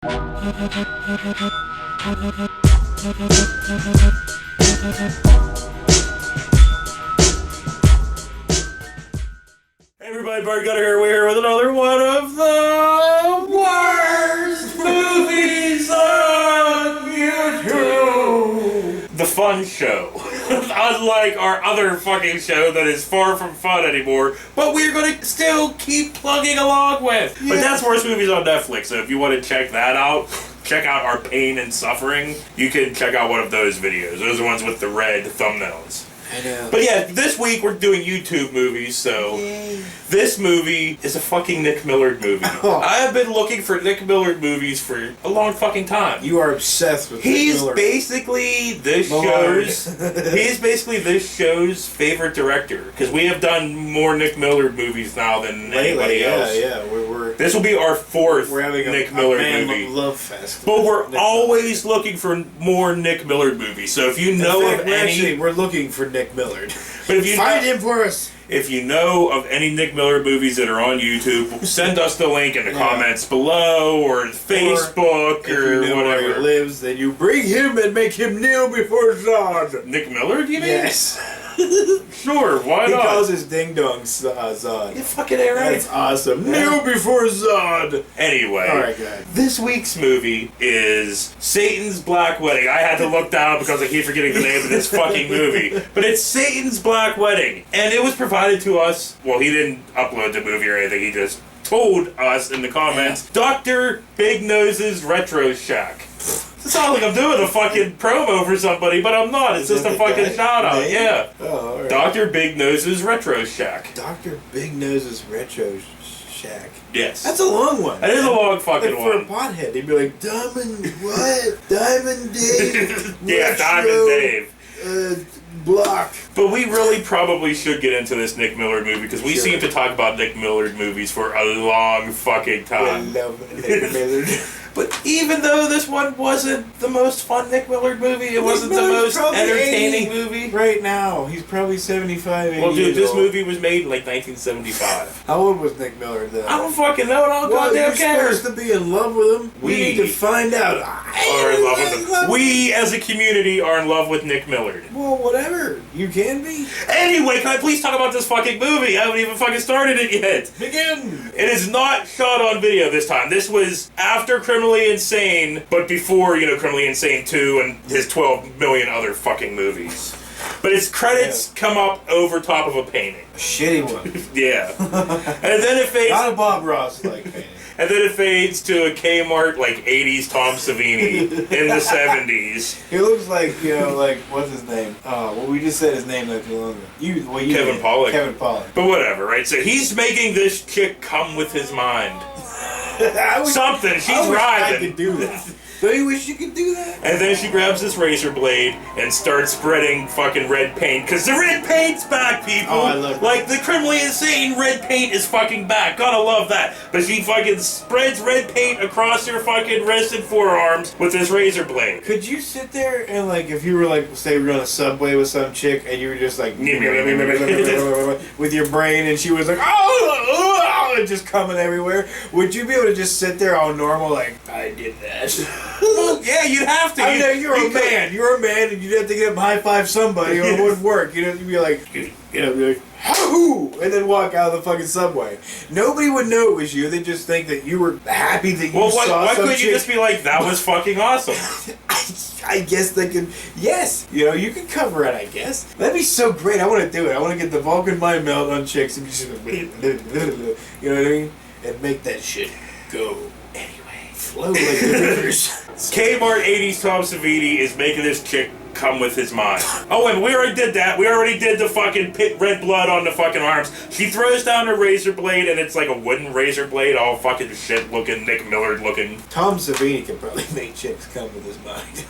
Hey everybody, Bart Gutter here. We're here with another one of the worst movies on YouTube. The fun show. Unlike our other fucking show that is far from fun anymore, but we're gonna still keep plugging along with. Yeah. But that's Worst Movies on Netflix, so if you want to check that out, check out our pain and suffering, you can check out one of those videos. Those are the ones with the red thumbnails. I know. But yeah, this week we're doing YouTube movies, so Yay. This movie is a fucking Nick Millard movie. Oh. I have been looking for Nick Millard movies for a long fucking time. You are obsessed with Nick Millard. He's basically this show's favorite director, because we have done more Nick Millard movies now than anybody else. Yeah, this will be our fourth Nick Millard movie. Love fest. But we're always looking for more Nick Millard movies. So if you know of any, we're looking for Nick Millard. But if you find him for us. If you know of any Nick Millard movies that are on YouTube, send us the link in the comments below, or Facebook, or if you know whatever. Where he lives, then you bring him and make him kneel before Zod. Nick Millard, you mean? Yes. Sure, why not? He calls his ding dong Zod. You fucking A right. That's awesome. Kneel before Zod. Anyway, alright, guys. This week's movie is Satan's Black Wedding. I had to look down because I keep forgetting the name of this fucking movie. But it's Satan's Black Wedding. And it was provided to us. Well, he didn't upload the movie or anything. He just told us in the comments, Dr. Big Nose's Retro Shack. It sounds like I'm doing a fucking promo for somebody, but I'm not. It's just a fucking shout out. Yeah. Oh, alright. Dr. Big Nose's Retro Shack. Dr. Big Nose's Retro Shack. Yes. That's a long one. That is a long fucking one. For a pothead, he'd be like, Diamond what? Diamond Dave. Yeah, Diamond Dave. Block. But we really probably should get into this Nick Millard movie, because we seem to talk about Nick Millard movies for a long fucking time. I love Nick Millard. But even though this one wasn't the most fun Nick Millard movie, it wasn't the most entertaining movie. Right now, he's probably 75, 80 Well, dude, this old. movie was made in like 1975. How old was Nick Millard then? I don't fucking know. I don't goddamn care. You're supposed to be in love with him. We need to find out. Are in love with him. We, as a community, are in love with Nick Millard. Well, whatever. You can be. Anyway, can I please talk about this fucking movie? I haven't even fucking started it yet. Begin. It is not shot on video this time. This was after Criminally Insane, but before, Criminally Insane 2 and his 12 million other fucking movies. But its credits come up over top of a painting. A shitty one. Yeah. And then it fades. Not a Bob Ross like painting. And then it fades to a Kmart, like, 80s Tom Savini in the 70s. He looks like, what's his name? Well, we just said his name not too long ago. Kevin Pollak. Kevin Pollak. But whatever, right? So he's making this chick come with his mind. Something. She's I writhing. could do that. Don't you wish you could do that? And then she grabs this razor blade and starts spreading fucking red paint. Because the red paint's back, people! Oh, I love that. Like, the Criminally Insane red paint is fucking back. Gotta love that. But she fucking spreads red paint across her fucking wrist and forearms with this razor blade. Could you sit there and, like, if you were, like, say we were on a subway with some chick and you were just, like, with your brain and she was like, oh, and just coming everywhere, would you be able to just sit there all normal, like, I did that? Well, yeah, you'd have to. I know you're a man. You're a man, and you'd have to get up and high five somebody, or it wouldn't work. You'd be like, be like, hoo, and then walk out of the fucking subway. Nobody would know it was you. They'd just think that you were happy that you saw some why couldn't chick. you just be like, that was fucking awesome? I guess they could. Yes, you could cover it. I guess that'd be so great. I want to do it. I want to get the Vulcan mind melt on chicks and just, you know what I mean, and make that shit go. Flow like the rivers. Kmart 80s Tom Savini is making this chick come with his mind. Oh, and we already did that. We already did the fucking red blood on the fucking arms. She throws down a razor blade, and it's like a wooden razor blade, all fucking shit looking, Nick Millard looking. Tom Savini can probably make chicks come with his mind.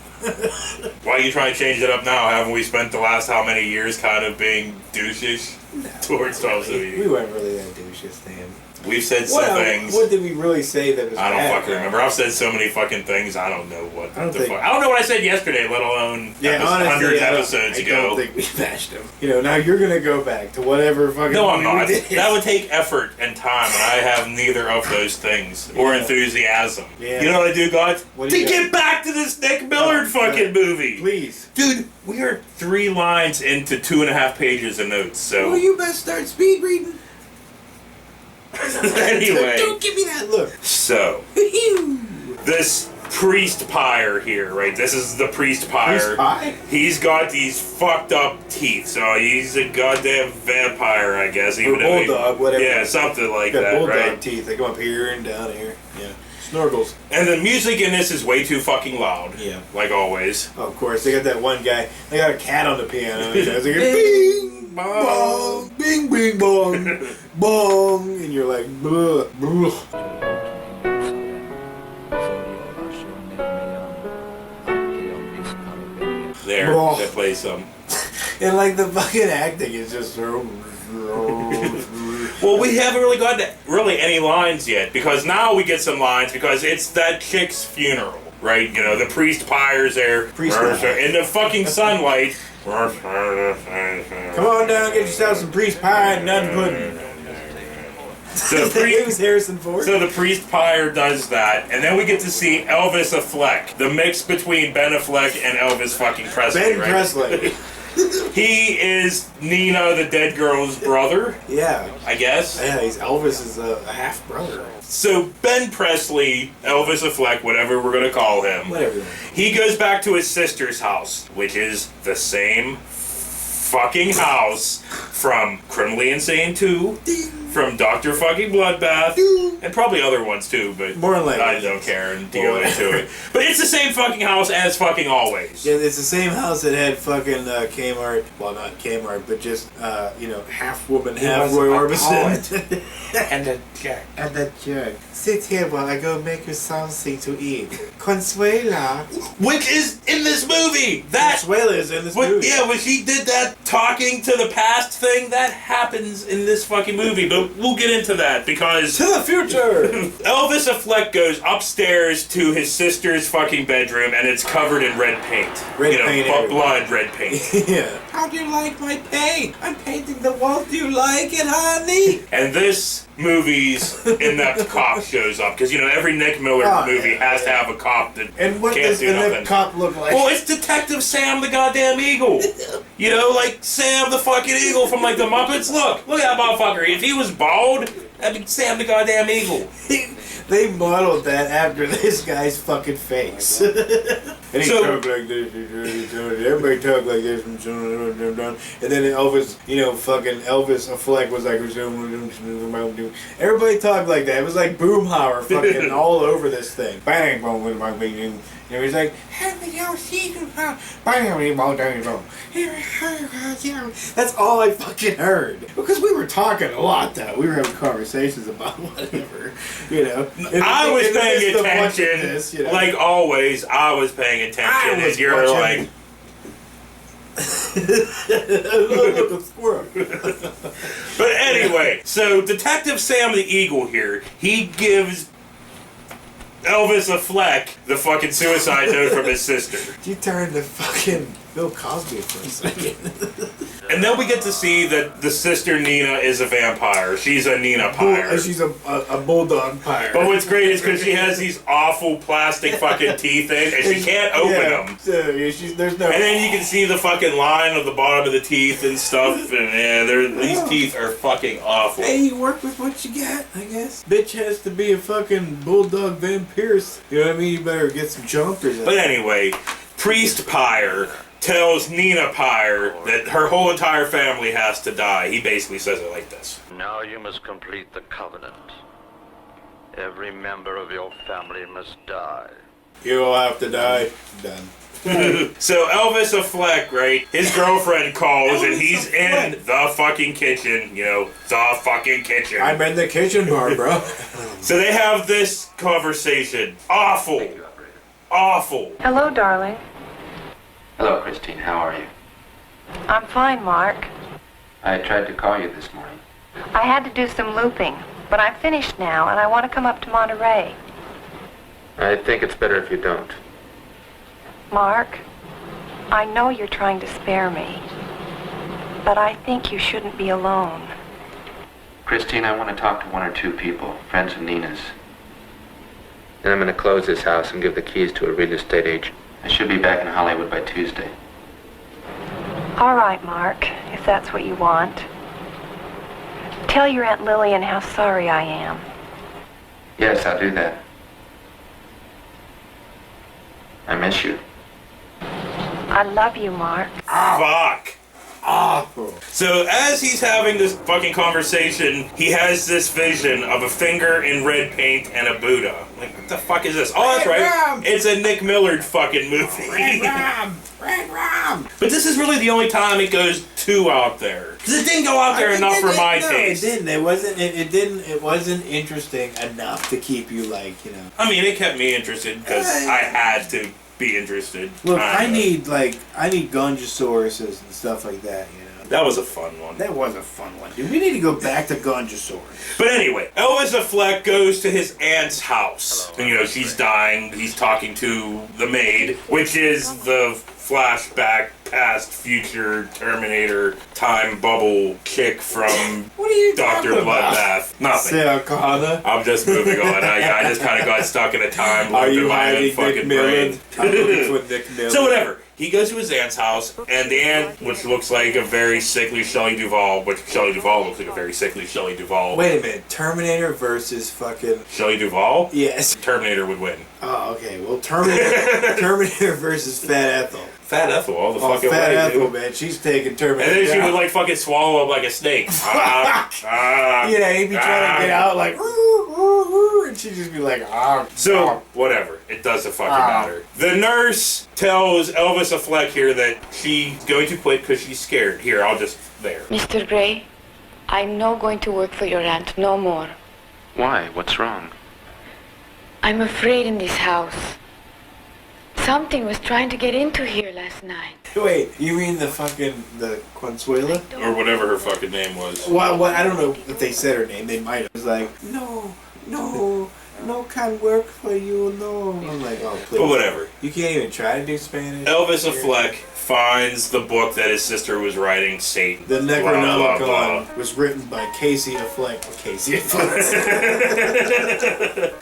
Why are you trying to change it up now? Haven't we spent the last how many years kind of being douchish towards Tom Savini? We weren't really that douchish to him. We've said some things. What did we really say that was I don't bad, fucking remember. I've said so many fucking things. I don't know what I don't the fuck. I don't know what I said yesterday, let alone hundreds of episodes ago. I don't think we bashed him. You know, now you're gonna go back to whatever fucking. No, I'm not. did. That would take effort and time, and I have neither of those things or enthusiasm. Yeah. You know what I do, God? To get back to this Nick Millard fucking movie, please, dude. We are 3 lines into 2.5 pages of notes. So. Well, you best start speed reading. Anyway. Don't give me that look. So. This priest pyre here, right? This is the priest pyre. Priest pie? He's got these fucked up teeth, so he's a goddamn vampire, I guess. Or bulldog, whatever. Yeah, something like that, bulldog right? Teeth. They come up here and down here. Yeah. Snorkels. And the music in this is way too fucking loud. Yeah. Like always. Oh, of course. They got that one guy. They got a cat on the piano. It's like, bing, bong, bing, bing, bong, bong. And you're like, blah, blah. There, they play some. And like the fucking acting is just so. Well, we haven't really got any lines yet, because now we get some lines because it's that chick's funeral, right? You know, the priest pyre's there in the fucking sunlight. Come on down, get yourself some priest pie and nut pudding. So the priest pyre does that, and then we get to see Elvis Affleck, the mix between Ben Affleck and Elvis fucking Presley. Ben Presley. He is Nina, the dead girl's brother. Yeah. I guess. Yeah, Elvis is a half brother. So Ben Presley, Elvis Affleck, whatever we're gonna call him. Whatever. He goes back to his sister's house, which is the same fucking house from Criminally Insane 2, from Dr. fucking Bloodbath, and probably other ones too, but more than likely. I don't care and go into it. But it's the same fucking house as fucking always. Yeah, it's the same house that had fucking Kmart. Well, not Kmart, but just half woman, half Roy Orbison. And a jerk. And a jerk. Sit here while I go make you something to eat. Consuela. Which is in this movie. Consuela is in this movie. Yeah, when she did that talking to the past thing, that happens in this fucking movie. But we'll get into that because... To the future! Elvis Affleck goes upstairs to his sister's fucking bedroom and it's covered in red paint. Red paint. Blood red paint. Yeah. How do you like my paint? I'm painting the wall. Do you like it, honey? And this movie's in that cop shows up because every Nick Millard movie has to have a cop that can't do nothing. That cop look like? Well, it's Detective Sam the goddamn Eagle. Like Sam the fucking Eagle from like the Muppets. Look at that motherfucker. If he was bald, that'd be Sam the goddamn Eagle. They modeled that after this guy's fucking face. And he talked like this. Everybody talked like this. And then Elvis, fucking Elvis Affleck was like, everybody talked like that. It was like Boomhauer fucking all over this thing. Bang, boom, with my big. He's like, that's all I fucking heard. Because we were talking a lot, though. We were having conversations about whatever, I was paying attention. Like always, I was paying attention. And you're like... Look, a squirrel. But anyway, so Detective Sam the Eagle here, he gives Elvis Affleck the fucking suicide note from his sister. You turned to fucking Bill Cosby for a second. And then we get to see that the sister Nina is a vampire. She's a Nina pyre. She's a bulldog pyre. But what's great is because she has these awful plastic fucking teeth in, and she can't open them. So, there's no. And then you can see the fucking line of the bottom of the teeth and stuff. And these teeth are fucking awful. Hey, you work with what you got, I guess. Bitch has to be a fucking bulldog vampire. You know what I mean? You better get some jumpers. But anyway, Priest Pyre tells Nina Pyre that her whole entire family has to die. He basically says it like this. Now you must complete the covenant. Every member of your family must die. You will have to die. Done. So Elvis Affleck, right? His girlfriend calls and he's in the fucking kitchen. The fucking kitchen. I'm in the kitchen, Barbara. So they have this conversation. Awful. Hello, darling. Hello, Christine. How are you? I'm fine, Mark. I tried to call you this morning. I had to do some looping. But I'm finished now, and I want to come up to Monterey. I think it's better if you don't. Mark, I know you're trying to spare me, but I think you shouldn't be alone. Christine, I want to talk to one or two people, friends of Nina's. Then I'm going to close this house and give the keys to a real estate agent. I should be back in Hollywood by Tuesday. All right, Mark, if that's what you want. Tell your Aunt Lillian how sorry I am. Yes, I'll do that. I miss you. I love you, Mark. Fuck. Awful. So as he's having this fucking conversation, he has this vision of a finger in red paint and a Buddha. Like, what the fuck is this? Oh, that's right. It's a Nick Millard fucking movie. Red Rum. But this is really the only time it goes too out there. Because it didn't go out there enough for my taste. It didn't. It wasn't. It didn't. It wasn't interesting enough to keep you like, you know. I mean, it kept me interested because I had to be interested. Look, I need Gunjasauruses and stuff like that, you know. That was a fun one. That was a fun one, dude. We need to go back to Gunjasaurus. But anyway, Elvis Affleck goes to his aunt's house. And, you know, she's dying. He's talking to the maid, which is the flashback, past, future, Terminator, time bubble chick from What are you Dr. talking about? Bloodbath. Nothing. Sarah Connor. I'm just moving on. I just kind of got stuck in a time Are loop you in my own hiding fucking Nick brain. Millard? I'm looking for Nick Millard. So whatever. He goes to his aunt's house, and the aunt, which looks like a very sickly Shelley Duvall, which Shelley Duvall looks like a very sickly Shelley Duvall. Wait a minute. Terminator versus fucking... Shelley Duvall? Yes. Terminator would win. Oh, okay. Well, Terminator versus Fat Ethel. Fat Ethel all the fucking Fat way, Ethel, dude. man. She's taking Terminator And then she down. would like fucking swallow up like a snake. Yeah, he'd be trying to get out like, and she'd just be like, So, whatever. It doesn't fucking matter. The nurse tells Elvis Affleck here that she's going to quit because she's scared. Here, I'll just... There. Mr. Gray, I'm not going to work for your aunt no more. Why? What's wrong? I'm afraid in this house. Something was trying to get into here last night. Wait, you mean the Consuela? Or whatever her fucking name was. Well, I don't know if they said her name. They might have. It was like, no can work for you, no. I'm like, oh, please. But whatever. You can't even try to do Spanish. Elvis Affleck finds the book that his sister was writing, Satan. The Blah, blah, Necronomicon blah. was written by Casey Affleck. Or Casey Affleck.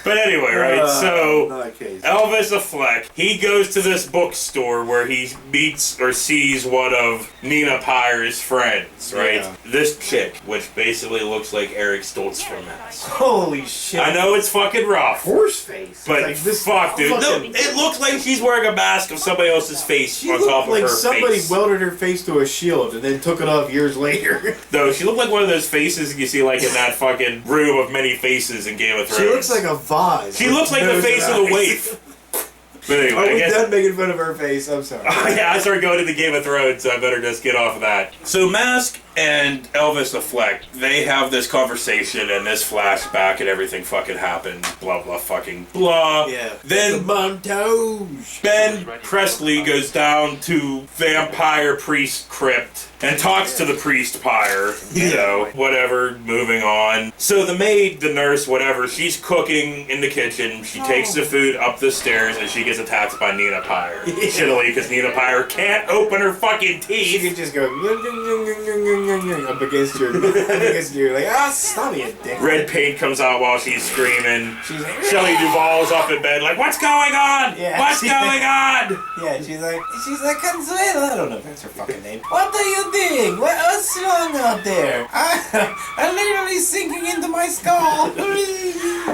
But anyway, right? So Not Casey. Elvis Affleck, he goes to this bookstore where he meets or sees one of Nina Pyre's friends, right? Yeah. This chick, which basically looks like Eric Stoltz from Mass. Holy shit. I know it's fucking rough. Horse face. But It's like this fuck, dude. No, fucking- it looks like she's wearing a mask of somebody else's face She on looked top of like her somebody face. welded her face to a shield and then took it off years later. No, she looked like one of those faces you see like in that fucking room of many faces in Game of Thrones. She looks like a vase. She looks like the Nose face and of the eyes. waif. But anyway, Are I we guess... done making fun of her face? I'm sorry. Yeah, I started going to the Game of Thrones, so I better just get off of that. So Mask and Elvis Affleck, they have this conversation and this flashback and everything fucking happened. Blah, blah, fucking blah. Yeah. Then the montage. Ben Presley goes down to Vampire Priest Crypt and talks to the priest pyre, you know, whatever, moving on. So the maid, the nurse, whatever, she's cooking in the kitchen. She takes the food up the stairs and she gets attacked by Nina Pyre. Shittily, because Nina Pyre can't open her fucking She teeth. could just go up against you, like, stop me, you dick. Red paint comes out while she's screaming. She's like, Shelley Duvall's up in bed like, what's going on? Yeah. What's going on? yeah, she's like, Consuela. I don't know if that's her fucking name. What are you doing? What's wrong out there? I'm literally sinking into my skull.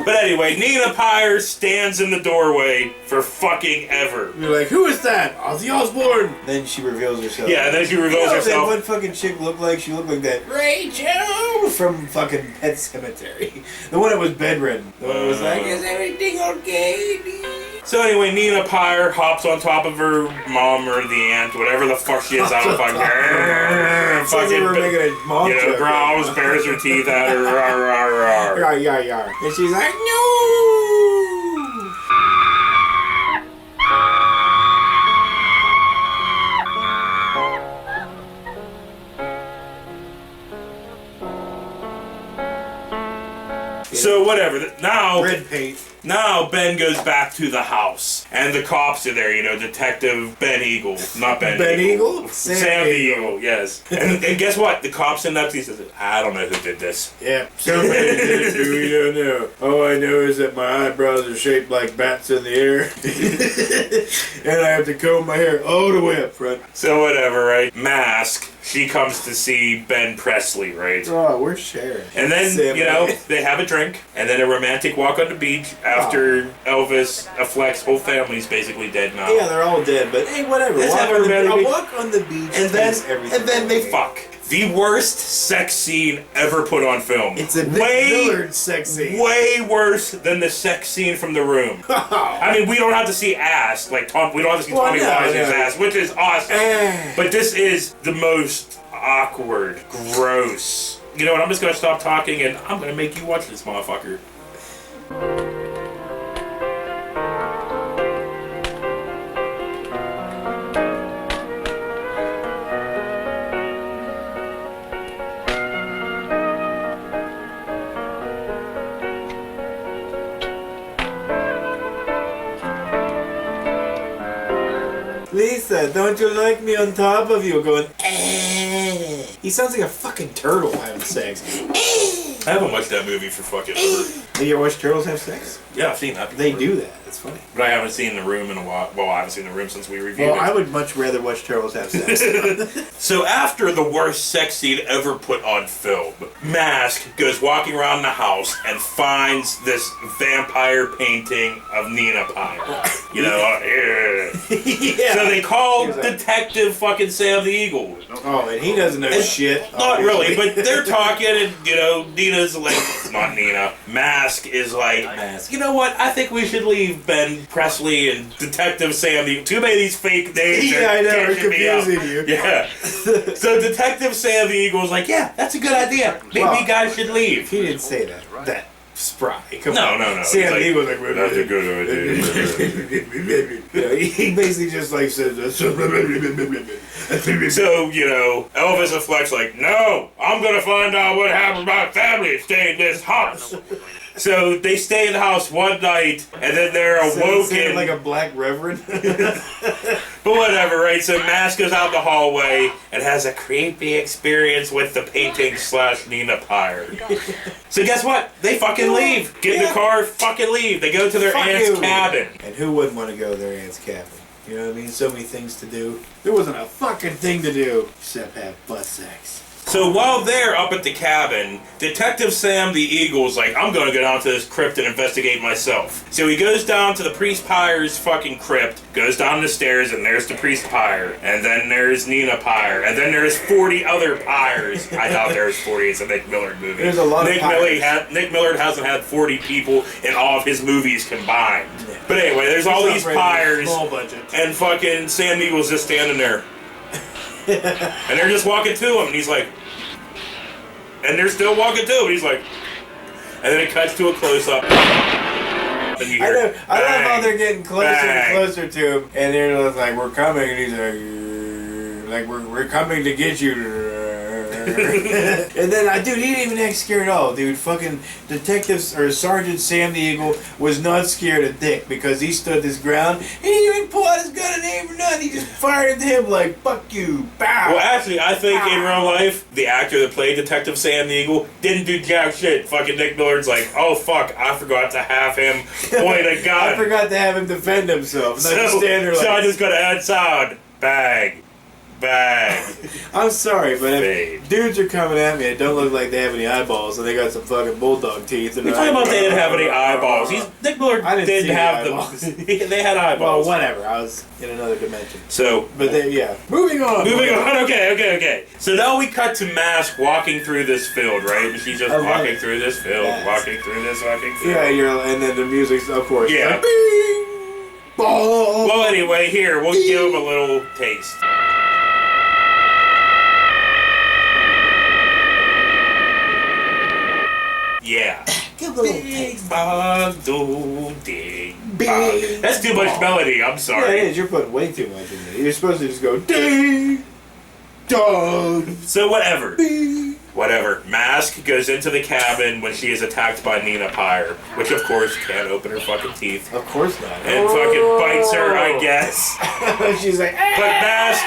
But anyway, Nina Pyre stands in the doorway for fucking ever. You're like, who is that? Ozzy Osbourne. Then she reveals herself. Yeah, and then she reveals That herself. one fucking chick looked like? She looked like that Rachel from fucking Pet Cemetery. The one that was bedridden. The one that was like, is everything okay? So anyway, Nina Pyre hops on top of her mom or the aunt, whatever the fuck she is. I don't fucking Sounds like we were making a mom you know, joke. growls, bares her teeth at her. Rawr, rawr, rawr. Yar, yar, yar. And she's like, no! So whatever. Now Red paint. Now Ben goes back to the house, and the cops are there. You know, Detective Ben Eagle, not Ben. Ben Eagle? Sam the Eagle. Yes. And guess what? The cops end up. He says, "I don't know who did this." Yeah. Somebody did it, dude. We don't know. All I know is that my eyebrows are shaped like bats in the air, and I have to comb my hair all the way up front. So whatever, right? Mask. She comes to see Ben Presley, right? Oh, we're sharing. And then, Sam, you know, they have a drink, and then a romantic walk on the beach after Elvis, Fleck's whole family's basically dead now. Yeah, they're all dead, but hey, whatever. Let's have a A romantic walk on the beach. And then, everything. and then they fuck. The worst sex scene ever put on film. It's a Nick Millard sex scene. Way worse than the sex scene from The Room. I mean, we don't have to see ass, like Tom. We don't have to see Tommy Wiseau's ass, which is awesome. But this is the most awkward, gross. You know what? I'm just gonna stop talking and I'm gonna make you watch this motherfucker. Lisa, don't you like me on top of you? Going, eh. He sounds like a fucking turtle having sex. I haven't watched that movie for fucking ever. Have you ever watched turtles have sex? Yeah, I've seen that. They do that. It's funny. But I haven't seen The Room in a while. Well, I haven't seen The Room since we reviewed Well, it. I would much rather watch turtles have sex. So after the worst sex scene ever put on film, Mask goes walking around the house and finds this vampire painting of Nina Pyle. You know, Yeah. So they call He's like- Detective fucking Sam the Eagle. Oh, and he doesn't know shit. Not really, obviously. but they're talking and, you know, Nina's like, not Nina, Mask is like, you know what, I think we should leave Ben Presley and Detective Sam the Eagle. Too many of these fake names. Yeah, I know, we're catching me up. confusing you. Yeah. So Detective Sam the Eagle was like, yeah, that's a good idea. Maybe Well, you guys should leave. He didn't say that. That spry. Come No, on. no, no. Sam He's like, the Eagle was like, that's a good idea. Yeah, he basically just like says that. So, you know, Elvis and Fleck's like, no, I'm going to find out what happened to my family and stay in this house. So they stay in the house one night, and then they're awoken. like a black reverend. But whatever, right? So Mask goes out the hallway and has a creepy experience with the painting / Nina Pyle. So guess what? They fucking leave. Get in the car, fucking leave. They go to their Fuck aunt's you. cabin. And who wouldn't want to go to their aunt's cabin? You know what I mean? So many things to do. There wasn't a fucking thing to do except have butt sex. So while they're up at the cabin, Detective Sam the Eagle's like, I'm gonna go down to this crypt and investigate myself. So he goes down to the Priest Pyre's fucking crypt, goes down the stairs, and there's the Priest Pyre, and then there's Nina Pyre, and then there's 40 other Pyres. I doubt there's 40, it's a Nick Millard movie. There's a lot of Nick Millard hasn't had 40 people in all of his movies combined. Yeah. But anyway, there's all these Pyres, Small budget. and fucking Sam Eagle's just standing there. And they're just walking to him, and he's like, and they're still walking to him, and he's like, and then it cuts to a close-up. And you hear, I love how bang, they're getting closer bang. and closer to him, and they're just like, we're coming, and he's like we're coming to get you. And then, dude, he didn't even act scared at all, dude. Fucking detectives or Sergeant Sam the Eagle was not scared of Dick because he stood his ground. He didn't even pull out his gun and aim or nothing. He just fired at him like, fuck you, bow. Well, actually, I think in real life, the actor that played Detective Sam the Eagle didn't do jack shit. Fucking Nick Millard's like, oh fuck, I forgot to have him point a gun. I forgot to have him defend himself. So, Not stand there like, so I just gotta add sound. Bang. Bang. I'm sorry, but Fade. if dudes are coming at me, it don't look like they have any eyeballs, and they got some fucking bulldog teeth. And You're talking about they didn't have any eyeballs. Nick Millard I didn't didn't see have the them. eyeballs. They had Well, eyeballs. whatever. I was in another dimension. So, But they, yeah. Moving on. Okay. So now we cut to Mask walking through this field, right? And she's just Okay. walking through this field, Yes. walking through this fucking field. Yeah, and then the music's, of course. Yeah. Like, bing, bong. Well, anyway, here, we'll give him a little taste. Yeah. Give a little taste. Bong, doom, ding, Bing, bong. That's too much bong. melody, I'm Yeah, it sorry. is. You're putting way too much in there. You're supposed to just go ding, dong, So whatever. bing. Whatever. Mask goes into the cabin when she is attacked by Nina Pyre, which of course can't open her fucking teeth. Of course not. And fucking bites her, I guess. She's like, But Mask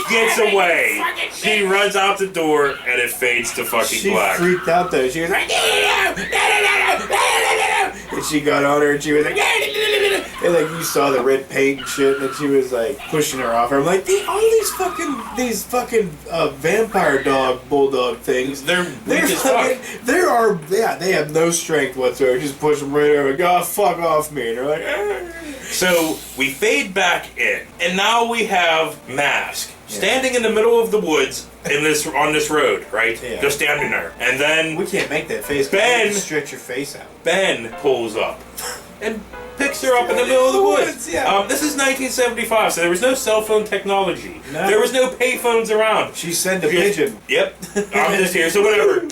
gets away. She runs out the door and it fades to fucking black. She freaked out though. She was like, and she got on her and she was like, and like you saw the red paint and shit, and she was like pushing her off her. I'm like, all these fucking vampire dog bulldog things. They're weak as fuck. They have no strength whatsoever. Just push them right over. Go fuck off me. And they're like, So we fade back in, and now we have Mask standing in the middle of the woods on this road, right? Yeah. Just standing there, and then we can't make that face. Ben- You can stretch your face out. Ben pulls up and picks her up in the middle of the woods. Yeah. This is 1975, so there was no cell phone technology. No. There was no payphones around. She sent a pigeon. Yep. I'm just here, so whatever.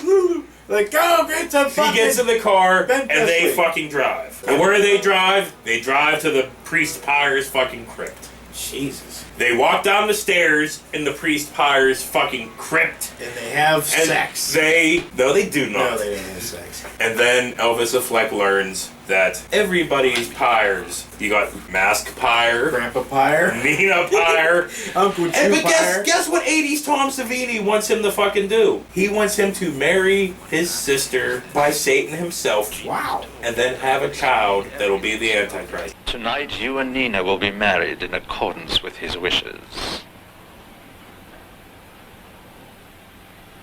Like, go get some fucking... He gets in the car, Ben and they Presley. fucking drive. And where do they drive? They drive to the priest Pyre's fucking crypt. Jesus. They walk down the stairs in the priest Pyre's fucking crypt. And they have And sex. No, they do not. No, they didn't have sex. And then Elvis Affleck learns that everybody's Pyres. You got Mask Pyre, Grandpa Pyre. Nina Pyre, Uncle Chew and but Pyre. guess what 80s Tom Savini wants him to fucking do? He wants him to marry his sister by Satan himself. Wow. And then have a child that'll be the Antichrist. Tonight, you and Nina will be married in accordance with his wishes.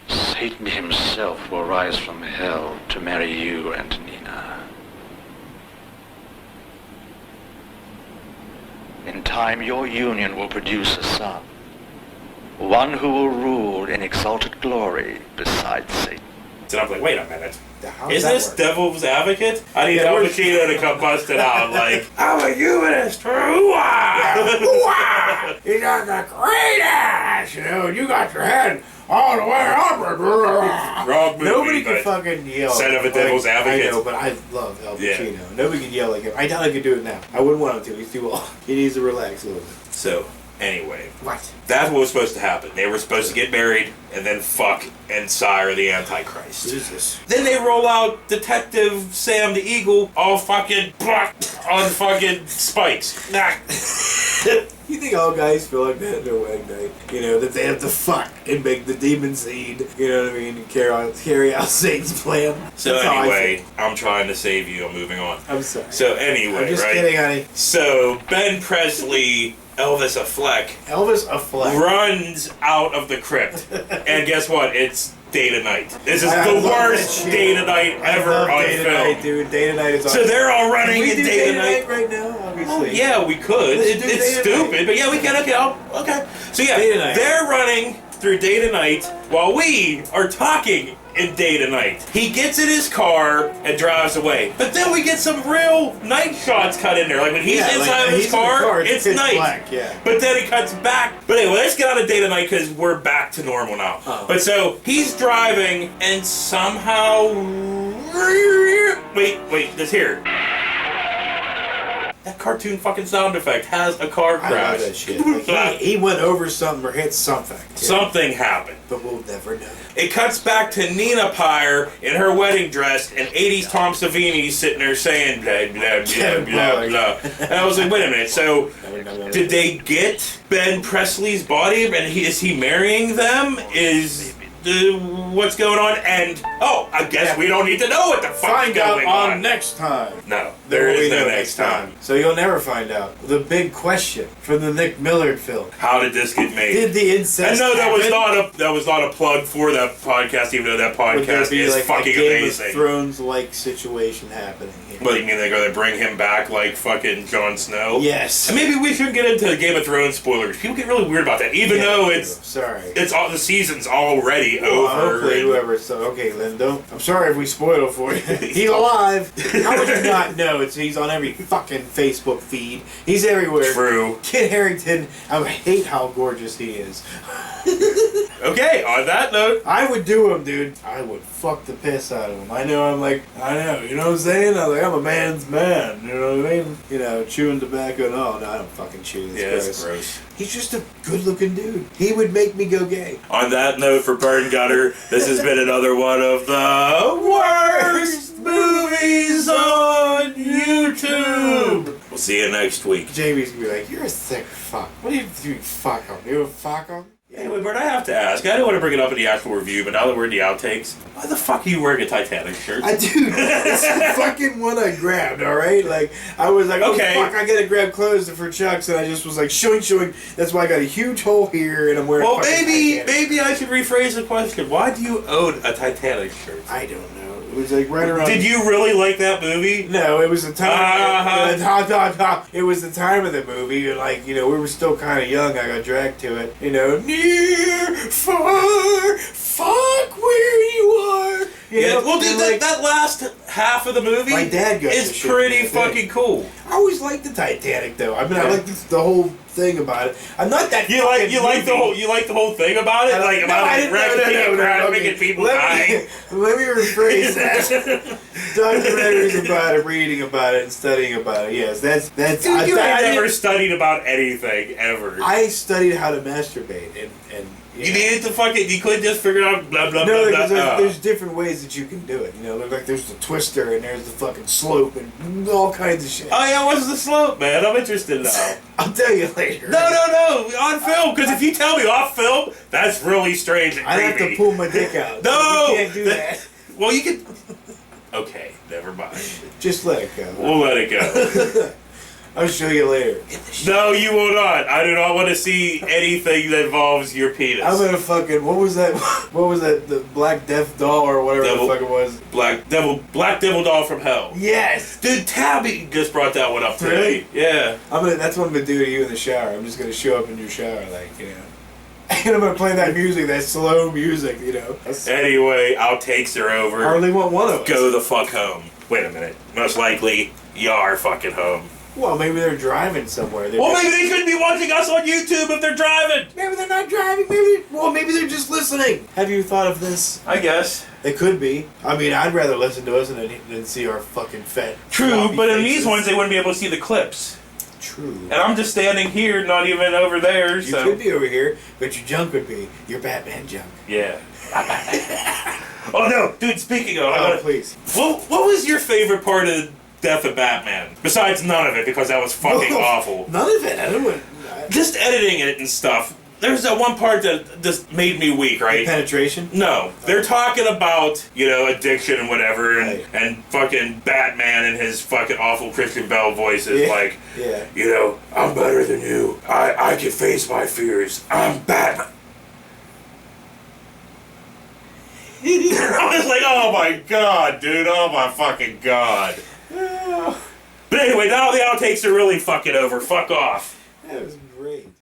Satan himself will rise from hell to marry you and Nina. In time, your union will produce a son, one who will rule in exalted glory beside Satan. And I'm like, wait a minute. How does Is that this work? Devil's Advocate? I need Al we're- Pacino to come bust it out like, I'm a humanist. Hoo-ah! You got the great ass, you know, you got your head all the way up. Wrong movie, Nobody can but fucking yell. Son of a Devil's Advocate. I know, but I love Al Yeah. Pacino. Nobody can yell like him. I doubt I could do it now. I wouldn't want him to. He's too old. He needs to relax a little bit. So, anyway. What? That's what was supposed to happen. They were supposed to get married and then fuck and sire the Antichrist. Jesus. Then they roll out Detective Sam the Eagle all fucking on fucking spikes. You think all guys feel like that in their wedding night? You know, that they have to fuck and make the demon seed, you know what I mean, and carry out Satan's plan. So That's how I anyway, feel. I'm trying to save you. I'm moving on. I'm sorry. So anyway, I'm just right? kidding, honey. So Ben Presley, Elvis Affleck, Elvis Affleck. runs out of the crypt. And guess what? It's day to night. This is I the love that worst shit. day to night I ever love on Day to film. Night, dude. Day to Night is So awesome. they're all Can running we in do day to night. right now, obviously. Oh, yeah, we could. Let's do It's Day to stupid, Night. but yeah, we can. Okay, okay. So yeah, Day to Night. they're running through day to night while we are talking in day to night. He gets in his car and drives away. But then we get some real night shots cut in there. Like when he's Yeah, inside like, of his he's in the car, car, it's pitch night. black, yeah. But then it cuts back. But anyway, let's get out of day to night because we're back to normal now. Oh. But so he's driving and somehow wait, this here. That cartoon fucking sound effect has a car I crash. love that shit. Like, he went over something or hit something. Yeah. Something happened. But we'll never know. It cuts back to Nina Pyre in her wedding dress, and 80s Tom Savini sitting there saying blah, blah, blah, blah, blah. And I was like, wait a minute, so did they get Ben Presley's body, and is he marrying them? What's going on? And, I guess we don't need to know what the fuck's Find out going on on. next time. No, There there will is be no next time. So you'll never find out. The big question from the Nick Millard film. How did this get made? Did the incest I know that was happen? not a plug for that podcast, even though that Would there podcast be is like fucking a Game amazing. of Thrones-like situation happening here? What do you mean they're gonna bring him back like fucking Jon Snow? Yes. And maybe we shouldn't get into Game of Thrones spoilers. People get really weird about that, even though Sorry. it's all the season's already Well, over. hopefully and- whoever... So, okay, Lindo. I'm sorry if we spoiled for you. He's alive. How would you not know know. He's on every fucking Facebook feed. He's everywhere. True. Kit Harington, I hate how gorgeous he is. Okay, on that note, I would do him, dude. I would fuck the piss out of him. I know, you know what I'm saying? I'm a man's man, you know what I mean? You know, chewing tobacco and all. No, I don't fucking chew. that's gross. He's just a good-looking dude. He would make me go gay. On that note, for Burn Gutter, this has been another one of the worst movies on YouTube. We'll see you next week. Jamie's gonna be like, "You're a sick fuck. What are you doing? Fuck him. You a fuck him?" Anyway, Bert, I have to ask. I didn't want to bring it up in the actual review, but now that we're in the outtakes, why the fuck are you wearing a Titanic shirt? I do. It's the fucking one I grabbed, alright? Like, I was like, Okay. oh fuck, I gotta grab clothes for Chuck's, and I just was like, showing. That's why I got a huge hole here, and I'm wearing Well, fucking Titanic. maybe I should rephrase the question. Why do you own a Titanic shirt? I don't know. It was like right around... Did you really like that movie? No, it was the time... Uh-huh. It was the time of the movie, and like, you know, we were still kind of young. I got dragged to it. You know, near, far, fuck where you are. You know? Well, dude, And, that last half of the movie My dad got the is shit pretty from that fucking cool. I always liked the Titanic, though. I mean, I like the whole thing about it. I'm not that. You like the whole thing about it, like about it making people dying. Let me rephrase that. Documentaries about it, reading about it, and studying about it. Yes, that's. Dude, you ain't never studied about anything ever. I studied how to masturbate, and you needed to fucking. You couldn't just figure out blah blah no, blah. because there's different ways that you can do it. You know, like there's the twister and there's the fucking slope and all kinds of shit. Oh yeah, what's the slope, man? I'm interested now. I'll tell you later. No, on film. Because if you tell me off film, that's really strange and I have creepy. to pull my dick out. No, you can't do that. Well, you can. Okay, never mind. Just let it go. We'll let it go. I'll show you later. No, you will not. I do not want to see anything that involves your penis. I'm gonna fucking. What was that? What was that? The Black Death doll or whatever the fuck it was. Black Devil doll from hell. Yes. Dude, Tabby just brought that one up today. Really? Yeah. That's what I'm gonna do to you in the shower. I'm just gonna show up in your shower, like, you know. And I'm gonna play that music, that slow music, you know. Anyway, outtakes are over. Hardly want one of us. Go the fuck home. Wait a minute. Most likely, you are fucking home. Well, maybe they're driving somewhere. Well, maybe they shouldn't be watching us on YouTube if they're driving. Maybe they're not driving. Maybe they're just listening. Have you thought of this? I guess. It could be. I mean, I'd rather listen to us than see our fucking fat. True, floppy but in faces. these ones, they wouldn't be able to see the clips. True. And I'm just standing here, not even over there, You so... could be over here, but your junk would be your Batman junk. Yeah. Oh, no. Dude, speaking of... Please. What was your favorite part of Death of Batman? Besides none of it, because that was fucking awful. None of it. I don't want. Just editing it and stuff. There's that one part that just made me weak, right? Penetration? No. They're talking about, you know, addiction and whatever, and, Right. and fucking Batman and his fucking awful Christian Bale voice is like, Yeah. you know, I'm better than you. I can face my fears. I'm Batman. I was like, oh my god, dude. Oh my fucking god. But anyway, now the outtakes are really fucking over. Fuck off. That was great.